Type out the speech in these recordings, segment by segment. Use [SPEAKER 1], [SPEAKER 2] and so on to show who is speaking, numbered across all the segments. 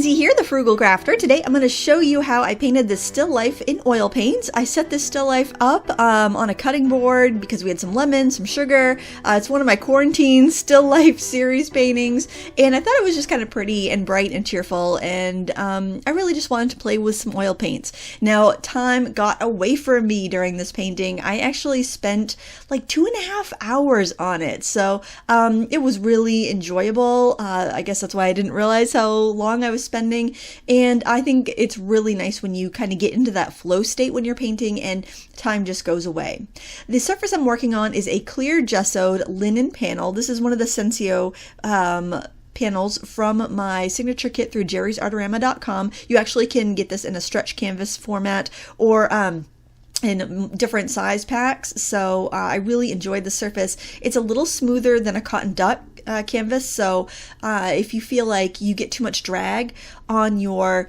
[SPEAKER 1] Lindsay here, the Frugal Crafter. Today I'm going to show you how I painted this still life in oil paints. I set this still life up on a cutting board because we had some lemon, some sugar. It's one of my quarantine still life series paintings, and I thought it was just kind of pretty and bright and cheerful, and I really just wanted to play with some oil paints. Now, time got away from me during this painting. I actually spent like 2.5 hours on it, so it was really enjoyable. I guess that's why I didn't realize how long I was spending, and I think it's really nice when you kind of get into that flow state when you're painting and time just goes away. The surface I'm working on is a clear gessoed linen panel. This is one of the Sensio panels from my signature kit through jerrysartorama.com. You actually can get this in a stretch canvas format or in different size packs, so I really enjoyed the surface. It's a little smoother than a cotton duck canvas, so if you feel like you get too much drag on your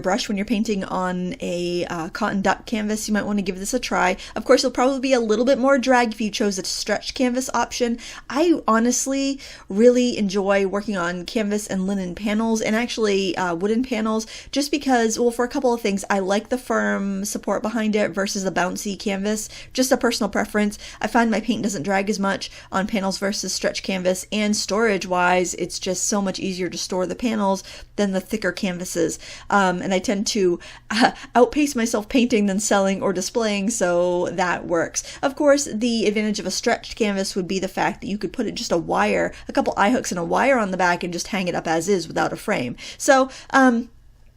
[SPEAKER 1] brush when you're painting on a cotton duck canvas, you might want to give this a try. Of course, there'll probably be a little bit more drag if you chose the stretch canvas option. I honestly really enjoy working on canvas and linen panels, and actually wooden panels, just because, well, for a couple of things. I like the firm support behind it versus the bouncy canvas. Just a personal preference. I find my paint doesn't drag as much on panels versus stretch canvas, and storage wise, it's just so much easier to store the panels than the thicker canvases. And I tend to outpace myself painting than selling or displaying, so that works. Of course, the advantage of a stretched canvas would be the fact that you could put it just a wire, a couple eye hooks and a wire on the back, and just hang it up as is without a frame. So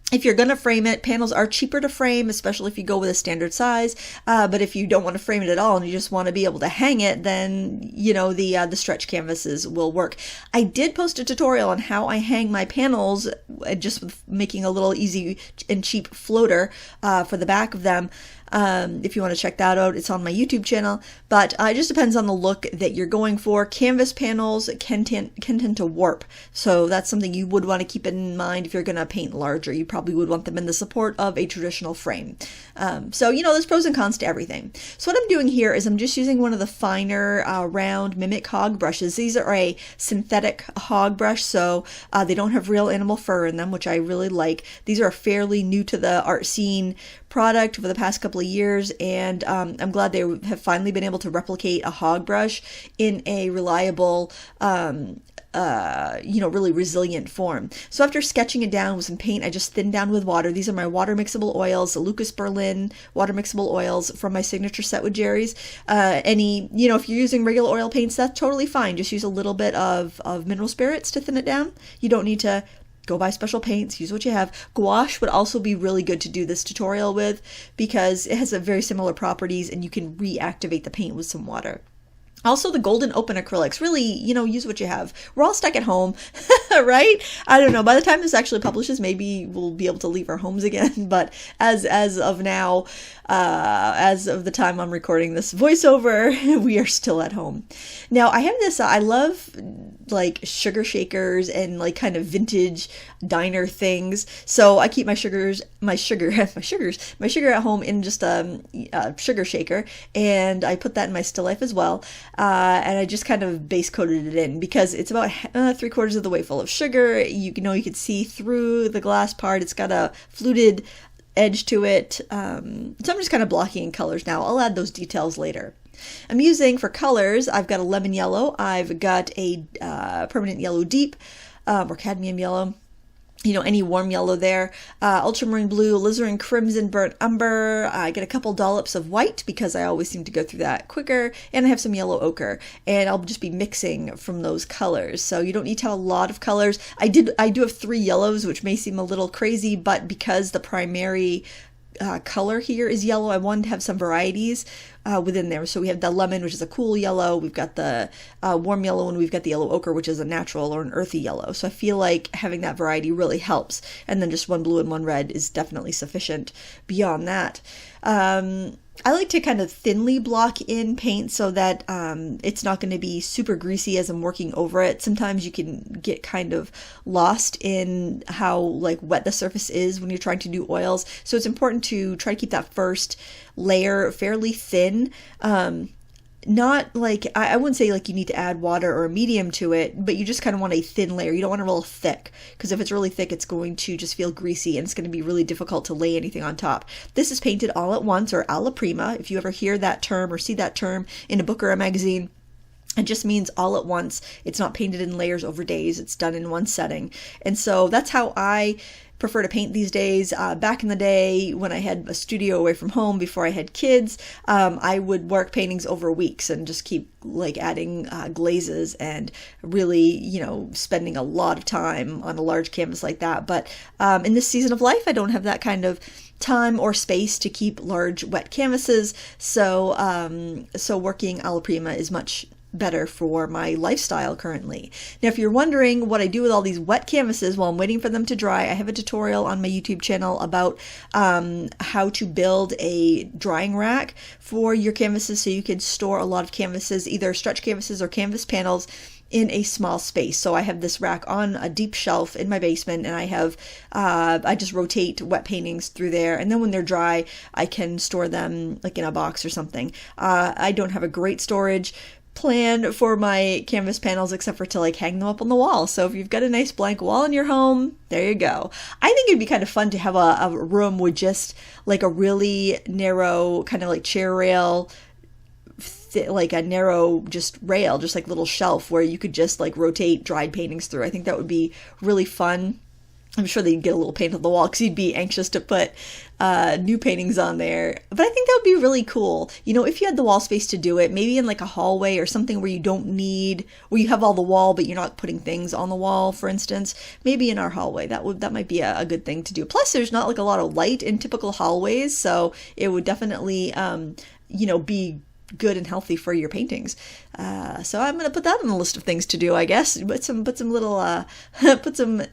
[SPEAKER 1] if you're going to frame it, panels are cheaper to frame, especially if you go with a standard size. But if you don't want to frame it at all and you just want to be able to hang it, then, you know, the stretch canvases will work. I did post a tutorial on how I hang my panels, just with making a little easy and cheap floater for the back of them. If you want to check that out, it's on my YouTube channel, but it just depends on the look that you're going for. Canvas panels can tend to warp, so that's something you would want to keep in mind if you're going to paint larger. You probably would want them in the support of a traditional frame. So, you know, there's pros and cons to everything. So what I'm doing here is I'm just using one of the finer round mimic hog brushes. These are a synthetic hog brush, so they don't have real animal fur in them, which I really like. These are fairly new to the art scene product over the past couple of years, and I'm glad they have finally been able to replicate a hog brush in a reliable really resilient form. So after sketching it down with some paint, I just thinned down with water. These are my water mixable oils, the Lucas Berlin water mixable oils from my signature set with Jerry's. If you're using regular oil paints, that's totally fine. Just use a little bit of mineral spirits to thin it down. You don't need to go buy special paints, use what you have. Gouache would also be really good to do this tutorial with because it has a very similar properties and you can reactivate the paint with some water. Also, the golden open acrylics, really, use what you have. We're all stuck at home, right? I don't know. By the time this actually publishes, maybe we'll be able to leave our homes again. But as of now, as of the time I'm recording this voiceover, we are still at home. Now, I have this, I love like sugar shakers and like kind of vintage diner things. So I keep my sugar at home in just a sugar shaker, and I put that in my still life as well. And I just kind of base coated it in because it's about 3/4 of the way full of sugar. You can see through the glass part. It's got a fluted edge to it. So I'm just kind of blocking in colors now. I'll add those details later. I'm using for colors, I've got a lemon yellow, I've got a permanent yellow deep, or cadmium yellow, any warm yellow there, ultramarine blue, alizarin crimson, burnt umber. I get a couple dollops of white because I always seem to go through that quicker, and I have some yellow ochre, and I'll just be mixing from those colors. So you don't need to have a lot of colors. I do have 3 yellows, which may seem a little crazy, but because the primary color here is yellow, I wanted to have some varieties within there. So we have the lemon, which is a cool yellow. We've got the warm yellow, and we've got the yellow ochre, which is a natural or an earthy yellow. So I feel like having that variety really helps. And then just 1 blue and 1 red is definitely sufficient beyond that. I like to kind of thinly block in paint so that it's not going to be super greasy as I'm working over it. Sometimes you can get kind of lost in how wet the surface is when you're trying to do oils. So it's important to try to keep that first layer fairly thin. not like, I wouldn't say like you need to add water or a medium to it, but you just kind of want a thin layer. You don't want a real thick, because if it's really thick, it's going to just feel greasy and it's going to be really difficult to lay anything on top. This is painted all at once, or alla prima. If you ever hear that term or see that term in a book or a magazine, it just means all at once. It's not painted in layers over days. It's done in one setting. And so that's how I prefer to paint these days. Back in the day when I had a studio away from home before I had kids, I would work paintings over weeks and just keep like adding glazes and really, you know, spending a lot of time on a large canvas like that. But in this season of life, I don't have that kind of time or space to keep large wet canvases. So working alla prima is much better for my lifestyle currently. Now, if you're wondering what I do with all these wet canvases while I'm waiting for them to dry, I have a tutorial on my YouTube channel about how to build a drying rack for your canvases so you can store a lot of canvases, either stretch canvases or canvas panels, in a small space. So I have this rack on a deep shelf in my basement, and I just rotate wet paintings through there, and then when they're dry, I can store them like in a box or something. I don't have a great storage plan for my canvas panels except for to like hang them up on the wall. So if you've got a nice blank wall in your home, there you go. I think it'd be kind of fun to have a room with just like a really narrow kind of like chair rail, like a narrow just rail, just like little shelf where you could just like rotate dried paintings through. I think that would be really fun. I'm sure they'd get a little paint on the wall because you'd be anxious to put new paintings on there. But I think that would be really cool. You know, if you had the wall space to do it, maybe in like a hallway or something where you don't need, where you have all the wall, but you're not putting things on the wall, for instance, maybe in our hallway, that might be a good thing to do. Plus, there's not like a lot of light in typical hallways, so it would definitely, be good and healthy for your paintings. So I'm gonna put that on the list of things to do, I guess. Put some little put some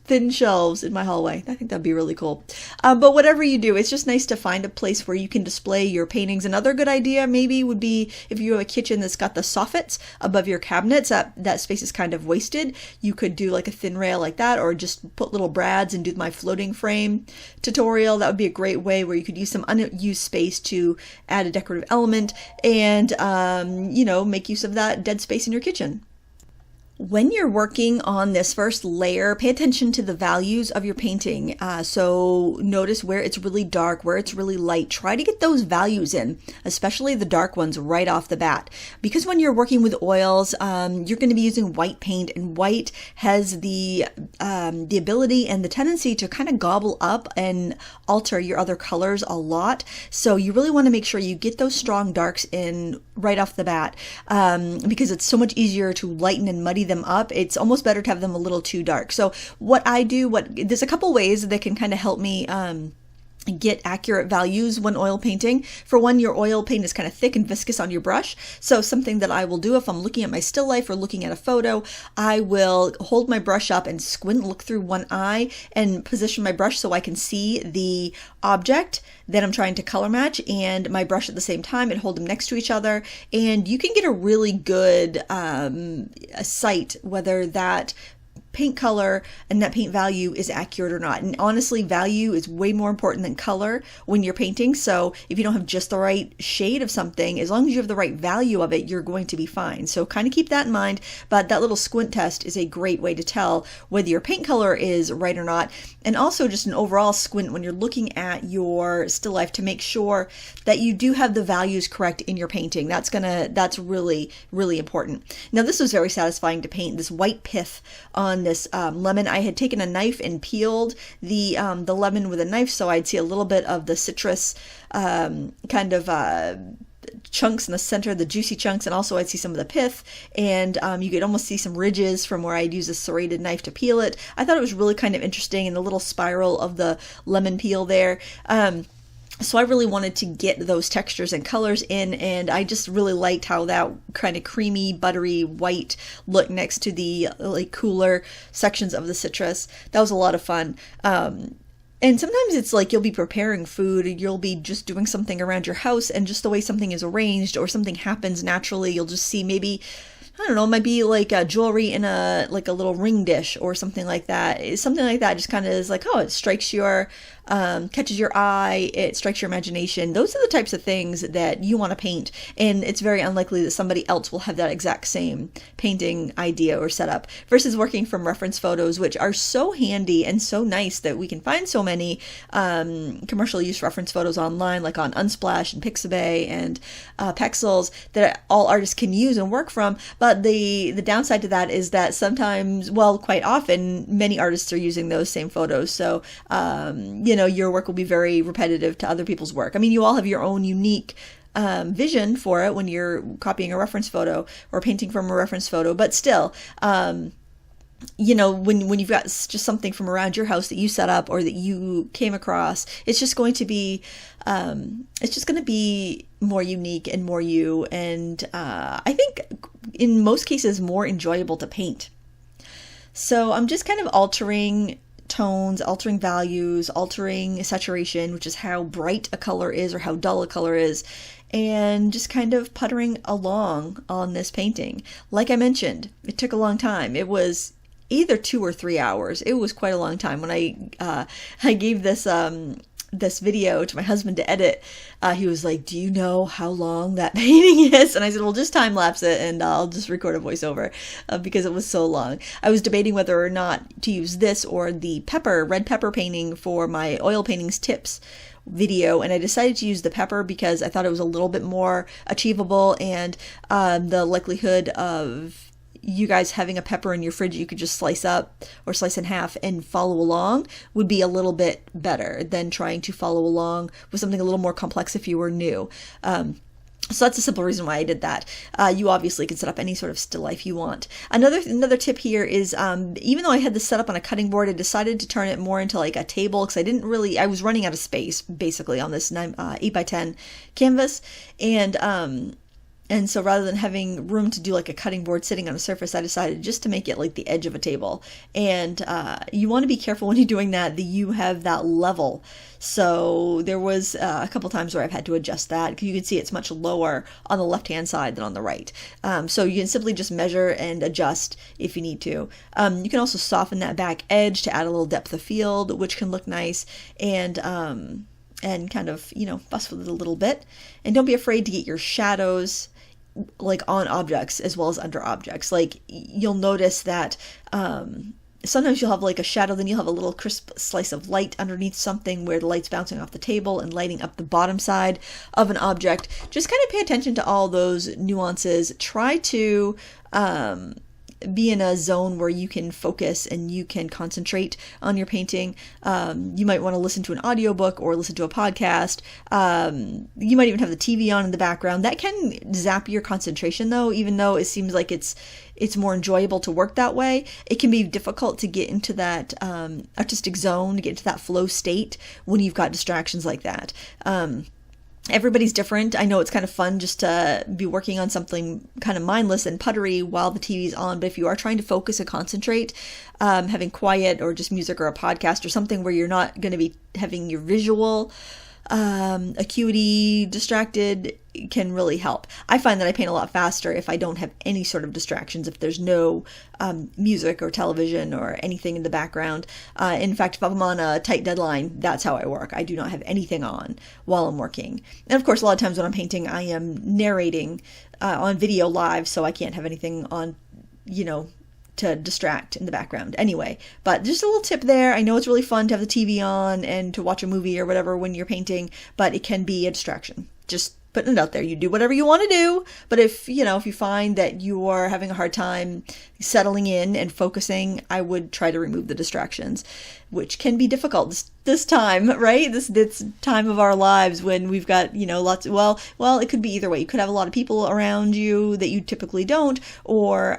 [SPEAKER 1] thin shelves in my hallway. I think that'd be really cool. But whatever you do, it's just nice to find a place where you can display your paintings. Another good idea maybe would be if you have a kitchen that's got the soffits above your cabinets, that space is kind of wasted. You could do like a thin rail like that, or just put little brads and do my floating frame tutorial. That would be a great way where you could use some unused space to add a decorative element and make use of that dead space in your kitchen. When you're working on this first layer, pay attention to the values of your painting. So notice where it's really dark, where it's really light. Try to get those values in, especially the dark ones right off the bat. Because when you're working with oils, you're going to be using white paint, and white has the ability and the tendency to kind of gobble up and alter your other colors a lot. So you really want to make sure you get those strong darks in right off the bat, because it's so much easier to lighten and muddy them up. It's almost better to have them a little too dark. So what I do, there's a couple ways that can kind of help me get accurate values when oil painting. For one, your oil paint is kind of thick and viscous on your brush. So something that I will do if I'm looking at my still life or looking at a photo, I will hold my brush up and squint, look through one eye, and position my brush so I can see the object that I'm trying to color match and my brush at the same time, and hold them next to each other. And you can get a really good sight whether that paint color and that paint value is accurate or not. And honestly, value is way more important than color when you're painting. So if you don't have just the right shade of something, as long as you have the right value of it, you're going to be fine. So kind of keep that in mind. But that little squint test is a great way to tell whether your paint color is right or not. And also just an overall squint when you're looking at your still life to make sure that you do have the values correct in your painting. That's really, really important. Now, this was very satisfying to paint, this white pith on this lemon. I had taken a knife and peeled the lemon with a knife, so I'd see a little bit of the citrus chunks in the center, the juicy chunks, and also I'd see some of the pith, and you could almost see some ridges from where I'd use a serrated knife to peel it. I thought it was really kind of interesting, and the little spiral of the lemon peel there. So I really wanted to get those textures and colors in, and I just really liked how that kind of creamy, buttery white looked next to the like cooler sections of the citrus. That was a lot of fun. And sometimes it's like you'll be preparing food, you'll be just doing something around your house, and just the way something is arranged or something happens naturally, you'll just see maybe, I don't know, it might be like a jewelry in a little ring dish or something like that. Something like that just kind of is like, oh, it strikes your catches your eye, it strikes your imagination. Those are the types of things that you want to paint, and it's very unlikely that somebody else will have that exact same painting idea or setup, versus working from reference photos, which are so handy and so nice that we can find so many commercial use reference photos online, like on Unsplash and Pixabay and Pexels, that all artists can use and work from. But the downside to that is that sometimes, well, quite often, many artists are using those same photos. So, your work will be very repetitive to other people's work. I mean, you all have your own unique vision for it when you're copying a reference photo or painting from a reference photo, but still, when you've got just something from around your house that you set up or that you came across, it's just going to be more unique and more you, and I think in most cases more enjoyable to paint. So I'm just kind of altering tones, altering values, altering saturation, which is how bright a color is or how dull a color is, and just kind of puttering along on this painting. Like I mentioned, it took a long time. It was either 2 or 3 hours. It was quite a long time. When I gave this video to my husband to edit, he was like, "Do you know how long that painting is?" And I said, "Well, just time lapse it and I'll just record a voiceover," because it was so long. I was debating whether or not to use this or the red pepper painting for my oil paintings tips video, and I decided to use the pepper because I thought it was a little bit more achievable, and the likelihood of you guys having a pepper in your fridge you could just slice up or slice in half and follow along would be a little bit better than trying to follow along with something a little more complex if you were new. So that's a simple reason why I did that. You obviously can set up any sort of still life you want. Another tip here is, even though I had this set up on a cutting board, I decided to turn it more into like a table, because I was running out of space basically on this 8x10 canvas, and so rather than having room to do like a cutting board sitting on a surface, I decided just to make it like the edge of a table. And you want to be careful when you're doing that you have that level. So there was a couple times where I've had to adjust that, because you can see it's much lower on the left-hand side than on the right. So you can simply just measure and adjust if you need to. You can also soften that back edge to add a little depth of field, which can look nice, and kind of, fuss with it a little bit. And don't be afraid to get your shadows like on objects as well as under objects. Like you'll notice that sometimes you'll have like a shadow, then you'll have a little crisp slice of light underneath something where the light's bouncing off the table and lighting up the bottom side of an object. Just kind of pay attention to all those nuances. Try to be in a zone where you can focus and you can concentrate on your painting. You might want to listen to an audiobook or listen to a podcast. You might even have the TV on in the background. That can zap your concentration though, even though it seems like it's more enjoyable to work that way. It can be difficult to get into that artistic zone, to get into that flow state when you've got distractions like that. Everybody's different. I know it's kind of fun just to be working on something kind of mindless and puttery while the TV's on, but if you are trying to focus and concentrate, having quiet or just music or a podcast or something where you're not going to be having your visual acuity distracted can really help. I find that I paint a lot faster if I don't have any sort of distractions, if there's no music or television or anything in the background. In fact, if I'm on a tight deadline, that's how I work. I do not have anything on while I'm working. And of course, a lot of times when I'm painting, I am narrating on video live, so I can't have anything on, to distract in the background anyway. But just a little tip there. I know it's really fun to have the TV on and to watch a movie or whatever when you're painting, but it can be a distraction. Just putting it out there. You do whatever you want to do, but if you find that you are having a hard time settling in and focusing, I would try to remove the distractions, which can be difficult this time, right? This time of our lives when we've got, lots of, well, it could be either way. You could have a lot of people around you that you typically don't, or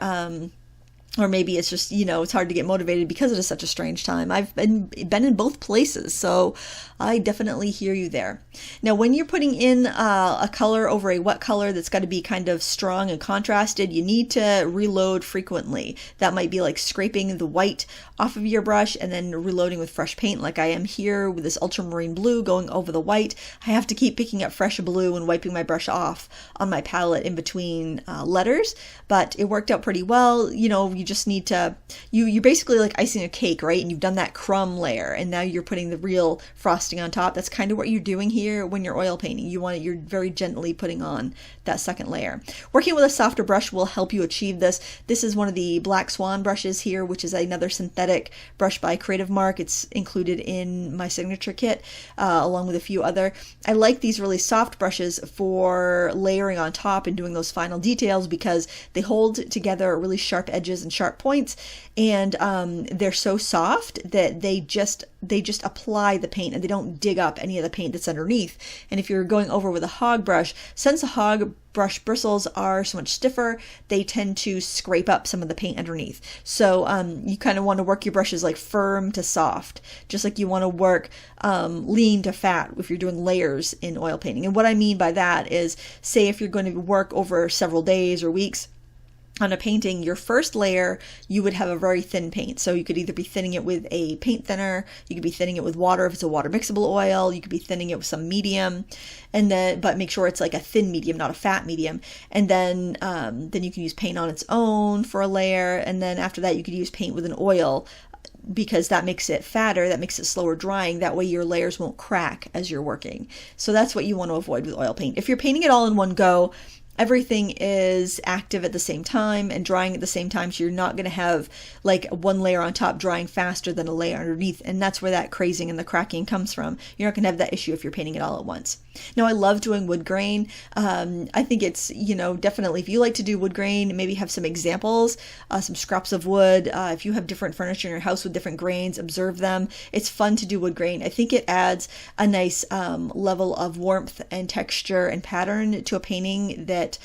[SPEAKER 1] maybe it's just, it's hard to get motivated because it is such a strange time. I've been in both places, so I definitely hear you there. Now, when you're putting in a color over a wet color that's got to be kind of strong and contrasted, you need to reload frequently. That might be like scraping the white off of your brush and then reloading with fresh paint, like I am here with this ultramarine blue going over the white. I have to keep picking up fresh blue and wiping my brush off on my palette in between letters, but it worked out pretty well. You you just need to, you're basically like icing a cake, right? And you've done that crumb layer, and now you're putting the real frosting on top. That's kind of what you're doing here when you're oil painting. You're very gently putting on that second layer. Working with a softer brush will help you achieve this. This is one of the Black Swan brushes here, which is another synthetic brush by Creative Mark. It's included in my signature kit, along with a few other. I like these really soft brushes for layering on top and doing those final details because they hold together really sharp edges and sharp points, and they're so soft that they just apply the paint and they don't dig up any of the paint that's underneath. And if you're going over with a hog brush, since a hog brush bristles are so much stiffer, they tend to scrape up some of the paint underneath. So you kind of want to work your brushes like firm to soft, just like you want to work lean to fat if you're doing layers in oil painting. And what I mean by that is, say if you're going to work over several days or weeks on a painting, your first layer, you would have a very thin paint. So you could either be thinning it with a paint thinner, you could be thinning it with water if it's a water mixable oil, you could be thinning it with some medium, and then, but make sure it's like a thin medium, not a fat medium. And then you can use paint on its own for a layer. And then after that, you could use paint with an oil, because that makes it fatter, that makes it slower drying. That way your layers won't crack as you're working. So that's what you want to avoid with oil paint. If you're painting it all in one go, everything is active at the same time and drying at the same time, so you're not going to have like one layer on top drying faster than a layer underneath, and that's where that crazing and the cracking comes from. You're not going to have that issue if you're painting it all at once. Now, I love doing wood grain. I think it's, definitely, if you like to do wood grain, maybe have some examples, some scraps of wood. If you have different furniture in your house with different grains, observe them. It's fun to do wood grain. I think it adds a nice level of warmth and texture and pattern to a painting that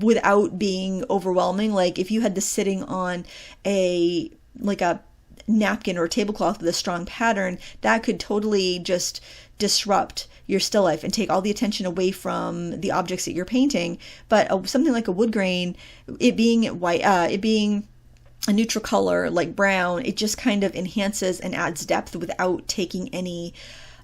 [SPEAKER 1] without being overwhelming. Like if you had this sitting on a napkin or a tablecloth with a strong pattern, that could totally just disrupt your still life and take all the attention away from the objects that you're painting. But something like a wood grain, it being white, it being a neutral color like brown, it just kind of enhances and adds depth without taking any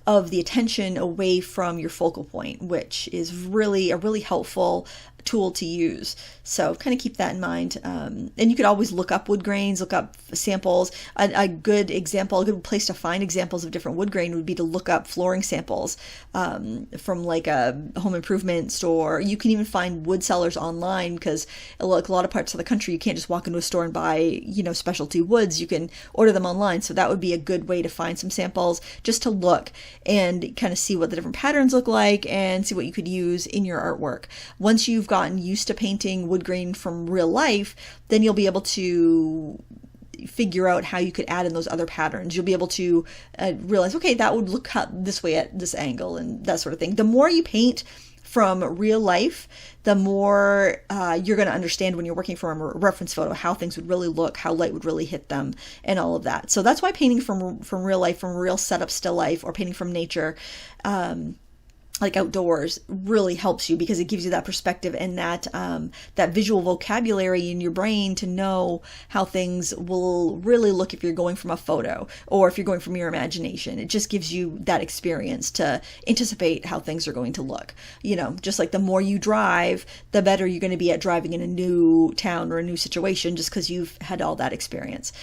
[SPEAKER 1] of the attention away from your focal point, which is really a really helpful tool to use. So kind of keep that in mind. And you could always look up wood grains, look up samples. A good example, a good place to find examples of different wood grain would be to look up flooring samples from like a home improvement store. You can even find wood sellers online, because like a lot of parts of the country, you can't just walk into a store and buy, specialty woods. You can order them online. So that would be a good way to find some samples, just to look and kind of see what the different patterns look like and see what you could use in your artwork. Once you've gotten used to painting wood grain from real life, then you'll be able to figure out how you could add in those other patterns. You'll be able to realize, okay, that would look cut this way at this angle and that sort of thing. The more you paint from real life, the more you're going to understand when you're working from a reference photo how things would really look, how light would really hit them, and all of that. So that's why painting from real life, from real setup still life, or painting from nature, like outdoors, really helps you, because it gives you that perspective and that visual vocabulary in your brain to know how things will really look if you're going from a photo or if you're going from your imagination. It just gives you that experience to anticipate how things are going to look. Just like the more you drive, the better you're going to be at driving in a new town or a new situation, just because you've had all that experience.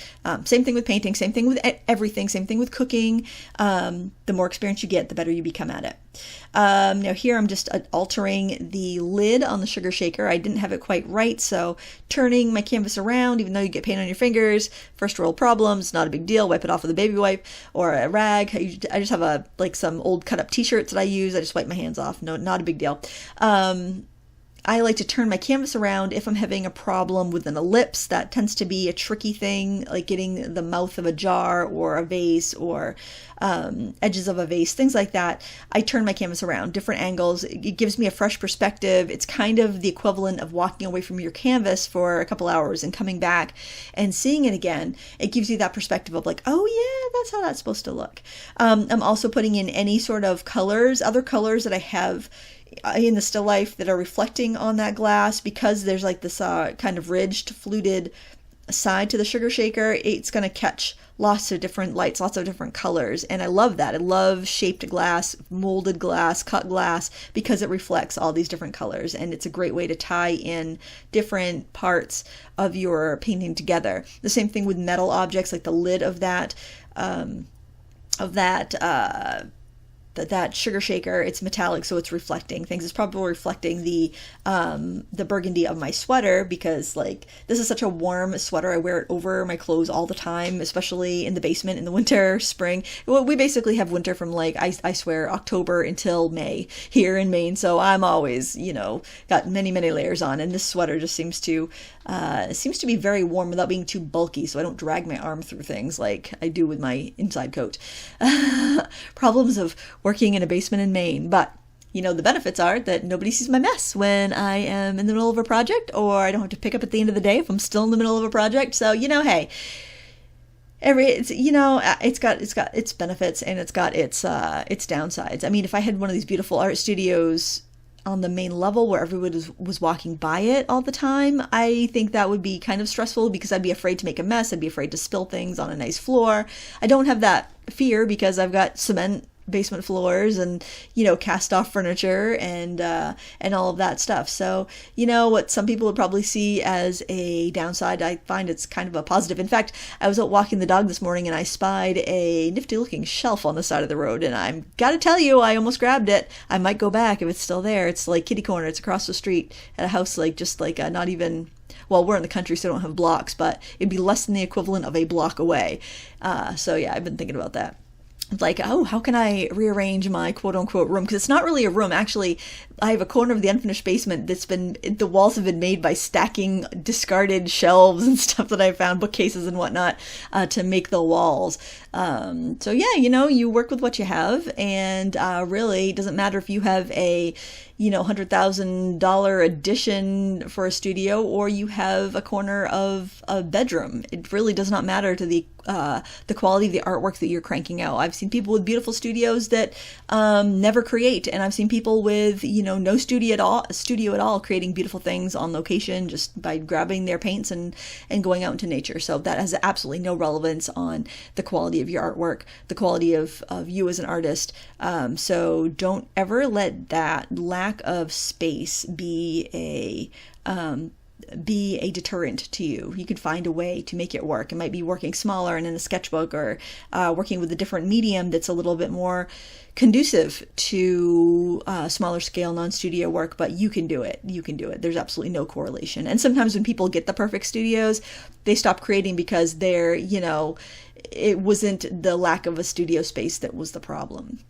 [SPEAKER 1] Same thing with painting, same thing with everything, same thing with cooking. The more experience you get, the better you become at it. Now here I'm just altering the lid on the sugar shaker. I didn't have it quite right, so turning my canvas around, even though you get paint on your fingers, first world problems, not a big deal. Wipe it off with a baby wipe or a rag. I just have some old cut up t-shirts that I use. I just wipe my hands off. No, not a big deal. I like to turn my canvas around if I'm having a problem with an ellipse. That tends to be a tricky thing, like getting the mouth of a jar or a vase or edges of a vase, things like that. I turn my canvas around, different angles. It gives me a fresh perspective. It's kind of the equivalent of walking away from your canvas for a couple hours and coming back and seeing it again. It gives you that perspective of like, oh yeah, that's how that's supposed to look. I'm also putting in any sort of colors, other colors that I have in the still life that are reflecting on that glass, because there's like this kind of ridged, fluted side to the sugar shaker, it's going to catch lots of different lights, lots of different colors. And I love that. I love shaped glass, molded glass, cut glass, because it reflects all these different colors. And it's a great way to tie in different parts of your painting together. The same thing with metal objects, like the lid of that sugar shaker. It's metallic, so it's reflecting things. It's probably reflecting the burgundy of my sweater, because like this is such a warm sweater. I wear it over my clothes all the time, especially in the basement in the winter, spring. Well, we basically have winter from like I swear October until May here in Maine, so I'm always, you know, got many layers on, and this sweater just seems to be very warm without being too bulky, so I don't drag my arm through things like I do with my inside coat. Problems of working in a basement in Maine. But you know, the benefits are that nobody sees my mess when I am in the middle of a project, or I don't have to pick up at the end of the day if I'm still in the middle of a project. So, you know, hey, it's got its benefits, and it's got its downsides. I mean, if I had one of these beautiful art studios on the main level where everyone was walking by it all the time, I think that would be kind of stressful, because I'd be afraid to make a mess. I'd be afraid to spill things on a nice floor. I don't have that fear because I've got cement basement floors and, you know, cast off furniture and all of that stuff. So, you know, what some people would probably see as a downside, I find it's kind of a positive. In fact, I was out walking the dog this morning and I spied a nifty looking shelf on the side of the road, and I'm gotta tell you, I almost grabbed it. I might go back if it's still there. It's like kitty corner. It's across the street at a house, like just like not even, well, we're in the country, so I don't have blocks, but it'd be less than the equivalent of a block away. So yeah, I've been thinking about that. Like, oh, how can I rearrange my quote-unquote room? Because it's not really a room. Actually, I have a corner of the unfinished basement the walls have been made by stacking discarded shelves and stuff that I found, bookcases and whatnot, to make the walls. So yeah, you know, you work with what you have, and really, it doesn't matter if you have a, you know, $100,000 addition for a studio, or you have a corner of a bedroom. It really does not matter to the quality of the artwork that you're cranking out. I've seen people with beautiful studios that never create, and I've seen people with, you know, no studio at all creating beautiful things on location just by grabbing their paints and going out into nature. So that has absolutely no relevance on the quality of your artwork, the quality of you as an artist. So don't ever let that lack of space be a deterrent to you. You could find a way to make it work. It might be working smaller and in a sketchbook, or working with a different medium that's a little bit more conducive to smaller scale non-studio work, but you can do it. You can do it. There's absolutely no correlation. And sometimes when people get the perfect studios, they stop creating because they're, you know, it wasn't the lack of a studio space that was the problem.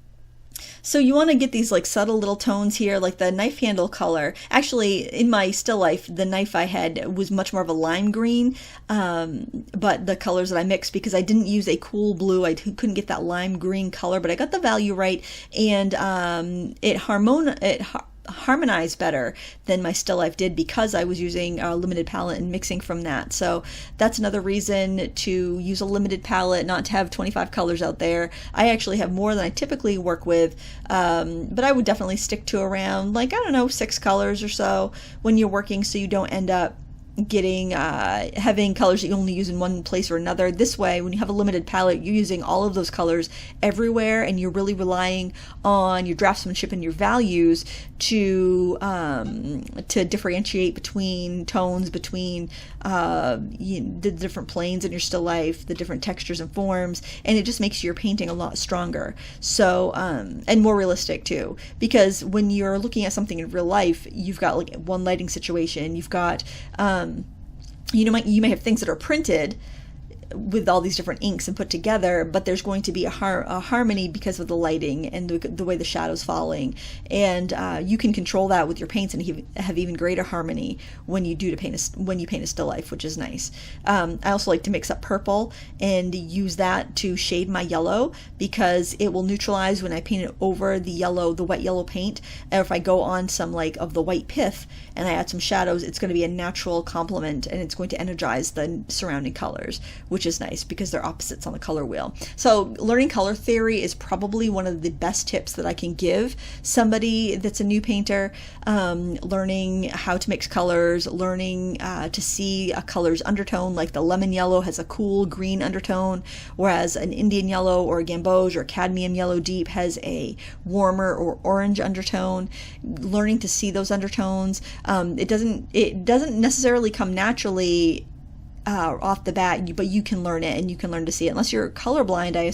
[SPEAKER 1] So you want to get these like subtle little tones here, like the knife handle color. Actually, in my still life, the knife I had was much more of a lime green, but the colors that I mixed, because I didn't use a cool blue, I couldn't get that lime green color, but I got the value right, and it harmonized better than my still life did, because I was using a limited palette and mixing from that. So that's another reason to use a limited palette, not to have 25 colors out there. I actually have more than I typically work with, but I would definitely stick to around, like, I don't know, 6 colors or so when you're working, so you don't end up getting having colors that you only use in one place or another. This way, when you have a limited palette, you're using all of those colors everywhere, and you're really relying on your draftsmanship and your values to differentiate between tones, between the different planes in your still life, the different textures and forms, and it just makes your painting a lot stronger. So and more realistic too, because when you're looking at something in real life, you've got like one lighting situation, you've got you may have things that are printed with all these different inks and put together, but there's going to be a harmony because of the lighting and the way the shadow's falling, and you can control that with your paints and have even greater harmony when you paint a still life, which is nice. I also like to mix up purple and use that to shade my yellow, because it will neutralize when I paint it over the wet yellow paint. And if I go on some like of the white pith and I add some shadows, it's going to be a natural complement, and it's going to energize the surrounding colors, which which is nice because they're opposites on the color wheel. So learning color theory is probably one of the best tips that I can give somebody that's a new painter. Learning how to mix colors, learning to see a color's undertone, like the lemon yellow has a cool green undertone, whereas an Indian yellow or a gamboge or cadmium yellow deep has a warmer or orange undertone. Learning to see those undertones. It doesn't necessarily come naturally off the bat, but you can learn it and you can learn to see it. Unless you're colorblind, I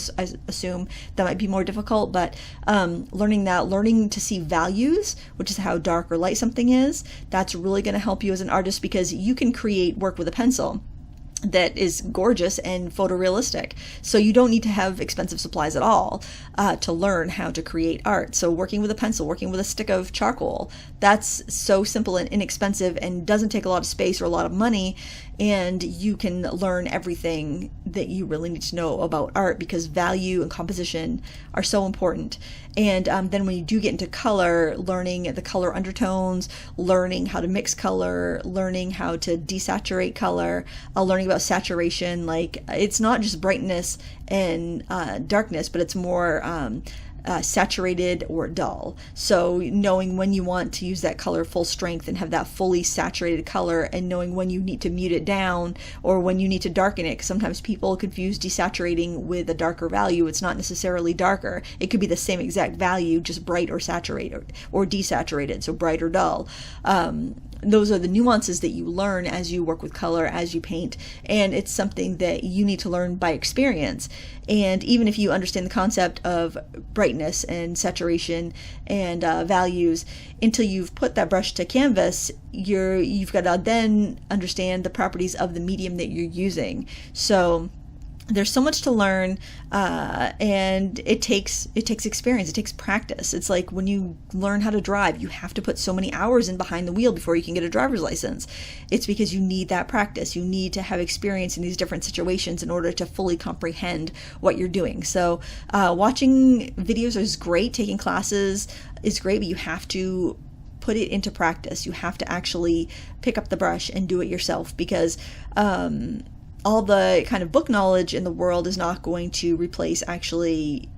[SPEAKER 1] assume that might be more difficult, but learning to see values, which is how dark or light something is, that's really going to help you as an artist, because you can create work with a pencil that is gorgeous and photorealistic. So you don't need to have expensive supplies at all to learn how to create art. So working with a pencil, working with a stick of charcoal, that's so simple and inexpensive and doesn't take a lot of space or a lot of money. And you can learn everything that you really need to know about art, because value and composition are so important. And then when you do get into color, learning the color undertones, learning how to mix color, learning how to desaturate color, learning about saturation. Like, it's not just brightness and darkness, but it's more saturated or dull. So knowing when you want to use that color full strength and have that fully saturated color, and knowing when you need to mute it down or when you need to darken it, because sometimes people confuse desaturating with a darker value. It's not necessarily darker. It could be the same exact value, just bright or saturated or desaturated, so bright or dull. Those are the nuances that you learn as you work with color, as you paint, and it's something that you need to learn by experience. And even if you understand the concept of brightness and saturation and values, until you've put that brush to canvas, you've got to then understand the properties of the medium that you're using. So there's so much to learn, and it takes experience. It takes practice. It's like when you learn how to drive, you have to put so many hours in behind the wheel before you can get a driver's license. It's because you need that practice. You need to have experience in these different situations in order to fully comprehend what you're doing. So watching videos is great. Taking classes is great, but you have to put it into practice. You have to actually pick up the brush and do it yourself, because all the kind of book knowledge in the world is not going to replace actually,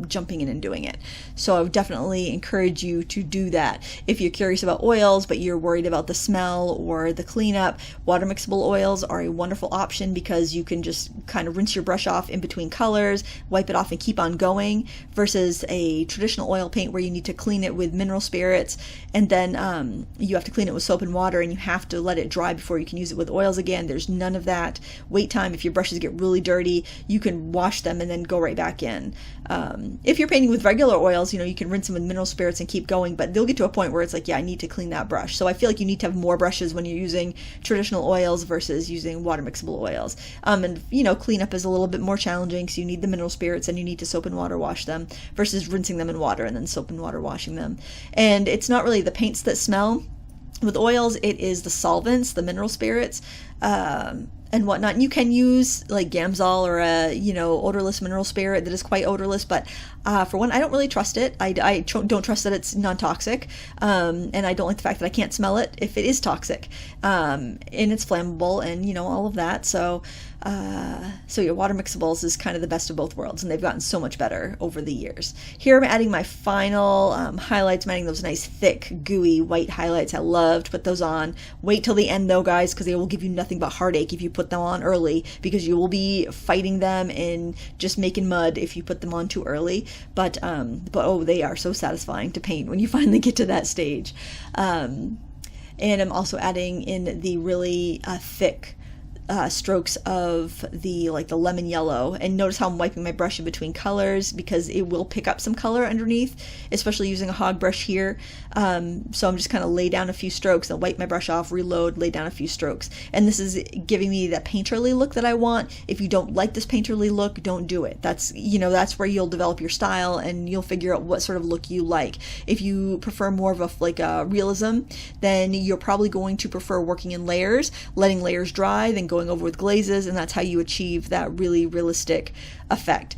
[SPEAKER 1] jumping in and doing it. So I would definitely encourage you to do that. If you're curious about oils, but you're worried about the smell or the cleanup, water mixable oils are a wonderful option, because you can just kind of rinse your brush off in between colors, wipe it off and keep on going, versus a traditional oil paint where you need to clean it with mineral spirits, and then you have to clean it with soap and water, and you have to let it dry before you can use it with oils again. There's none of that wait time. If your brushes get really dirty, you can wash them and then go right back in. If you're painting with regular oils, you can rinse them with mineral spirits and keep going, but they'll get to a point where it's like, yeah, I need to clean that brush. So I feel like you need to have more brushes when you're using traditional oils versus using water mixable oils. And cleanup is a little bit more challenging, so you need the mineral spirits and you need to soap and water wash them, versus rinsing them in water and then soap and water washing them. And it's not really the paints that smell. With oils, it is the solvents, the mineral spirits, and whatnot. And you can use like Gamsol or a odorless mineral spirit that is quite odorless, but for one, I don't really trust it. I don't trust that it's non-toxic, and I don't like the fact that I can't smell it if it is toxic, and it's flammable, and all of that. So your water mixables is kind of the best of both worlds, and they've gotten so much better over the years. Here I'm adding my final highlights. I'm adding those nice thick gooey white highlights. I love to put those on. Wait till the end though, guys, because they will give you nothing but heartache if you put them on early, because you will be fighting them and just making mud if you put them on too early. But oh, they are so satisfying to paint when you finally get to that stage. And I'm also adding in the really thick strokes of the lemon yellow, and notice how I'm wiping my brush in between colors, because it will pick up some color underneath, especially using a hog brush here. So I'm just kind of lay down a few strokes, I'll wipe my brush off, reload, lay down a few strokes, and this is giving me that painterly look that I want. If you don't like this painterly look, don't do it. That's where you'll develop your style and you'll figure out what sort of look you like. If you prefer more of a realism, then you're probably going to prefer working in layers, letting layers dry, then going over with glazes, and that's how you achieve that really realistic effect.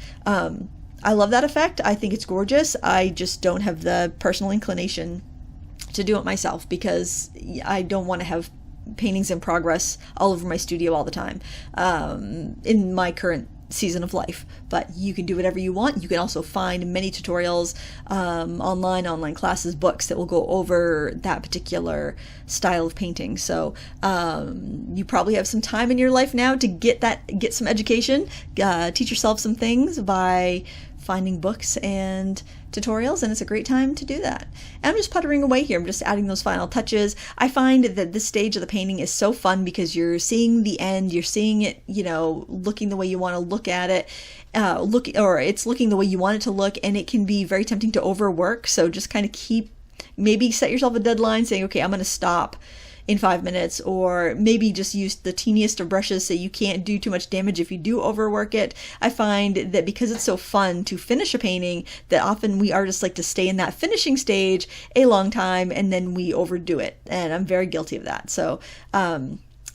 [SPEAKER 1] I love that effect. I think it's gorgeous. I just don't have the personal inclination to do it myself, because I don't want to have paintings in progress all over my studio all the time in my current season of life. But you can do whatever you want. You can also find many tutorials online classes, books that will go over that particular style of painting. So you probably have some time in your life now to get some education, teach yourself some things by finding books and tutorials, and it's a great time to do that. And I'm just puttering away here. I'm just adding those final touches. I find that this stage of the painting is so fun because you're seeing the end, you're seeing it, looking the way you want to look at it, it's looking the way you want it to look, and it can be very tempting to overwork. So just kind of maybe set yourself a deadline saying, okay, I'm going to stop in 5 minutes, or maybe just use the teeniest of brushes so you can't do too much damage if you do overwork it. I find that because it's so fun to finish a painting, that often we artists like to stay in that finishing stage a long time, and then we overdo it, and I'm very guilty of that. So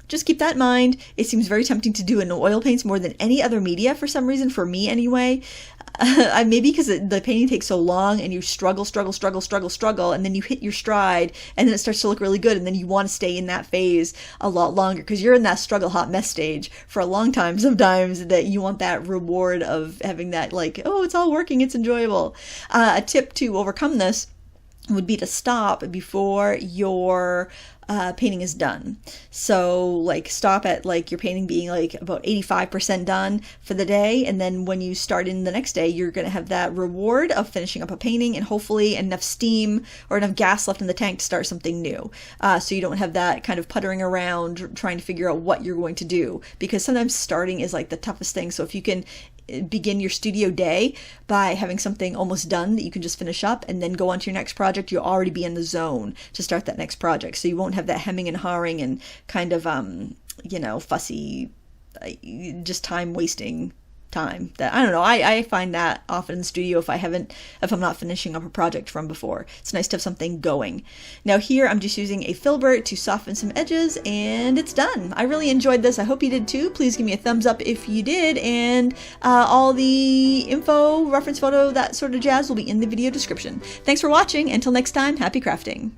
[SPEAKER 1] just keep that in mind. It seems very tempting to do in oil paints more than any other media for some reason, for me anyway. Maybe because the painting takes so long and you struggle, and then you hit your stride, and then it starts to look really good, and then you want to stay in that phase a lot longer because you're in that struggle hot mess stage for a long time sometimes, that you want that reward of having that, like, oh, it's all working, it's enjoyable. A tip to overcome this would be to stop before your painting is done. So like stop at like your painting being like about 85% done for the day, and then when you start in the next day, you're going to have that reward of finishing up a painting and hopefully enough steam or enough gas left in the tank to start something new. So you don't have that kind of puttering around trying to figure out what you're going to do, because sometimes starting is like the toughest thing. So if you can begin your studio day by having something almost done that you can just finish up and then go on to your next project, you'll already be in the zone to start that next project. So you won't have that hemming and hawing and kind of, fussy, just time wasting time. That, I don't know, I find that often in the studio if I'm not finishing up a project from before. It's nice to have something going. Now here I'm just using a filbert to soften some edges, and it's done. I really enjoyed this. I hope you did too. Please give me a thumbs up if you did, and all the info, reference photo, that sort of jazz will be in the video description. Thanks for watching. Until next time, happy crafting.